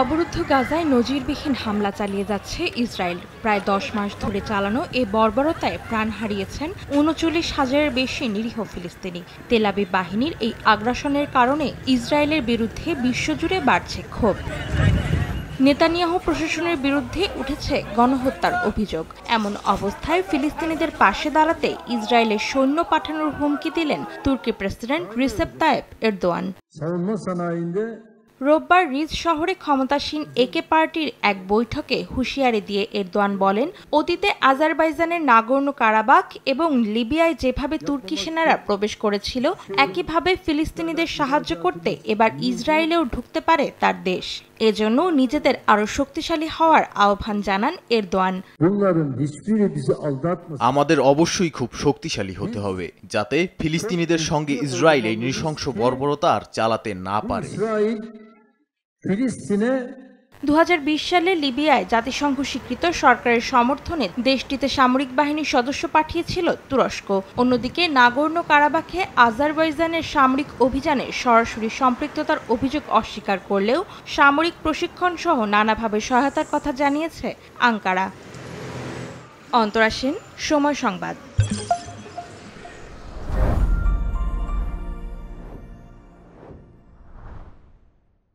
অবরুদ্ধ গাজায় নজিরবিহীন হামলা চালিয়ে যাচ্ছে ইসরায়েল। প্রায় 10 মাস ধরে চালানো এ বর্বরতায় প্রাণ হারিয়েছেন ৩৯,০০০-এর বেশি নিরীহ ফিলিস্তিনি। তেল আবিব বাহিনীর এই আগ্রাসনের কারণে ইসরায়েলের বিরুদ্ধে বিশ্বজুড়ে বাড়ছে ক্ষোভ। নেতানিয়াহু প্রশাসনের বিরুদ্ধে উঠেছে গণহত্যার অভিযোগ। এমন অবস্থায় ফিলিস্তিনিদের পাশে দাঁড়াতে ইসরায়েলের সৈন্য পাঠানোর হুমকি দিলেন তুর্কি প্রেসিডেন্ট রিসেপ তাইপ এরদোয়ান। রোববার রিজ শহরে ক্ষমতাসীন একে পার্টির এক বৈঠকে হুঁশিয়ারি দিয়ে এরদোয়ান বলেন, অতীতে আজারবাইজানের নাগোর্নো কারাবাখ এবং লিবিয়ায় যেভাবে তুর্কি সেনারা প্রবেশ করেছিল, একইভাবে ফিলিস্তিনিদের সাহায্য করতে এবার ইসরায়েলেও ঢুকতে পারে তার দেশ। এজন্য নিজেদের আরও শক্তিশালী হওয়ার আহ্বান জানান এরদোয়ান। আমাদের অবশ্যই খুব শক্তিশালী হতে হবে, যাতে ফিলিস্তিনিদের সঙ্গে ইসরায়েল এই নৃশংস বর্বরতা আর চালাতে না পারে। 2020 সালে লিবিয়ায় জাতিসংঘ স্বীকৃত সরকারের সমর্থনে দেশটিতে সামরিক বাহিনীর সদস্য পাঠিয়েছিল তুরস্ক। অন্যদিকে নাগোর্নো কারাবাখে আজারবাইজানের সামরিক অভিযানে সরাসরি সম্পৃক্ততার অভিযোগ অস্বীকার করলেও সামরিক প্রশিক্ষণ সহ নানাভাবে সহায়তার কথা জানিয়েছে আঙ্কারা। অন্তরা সেন, সময় সংবাদ।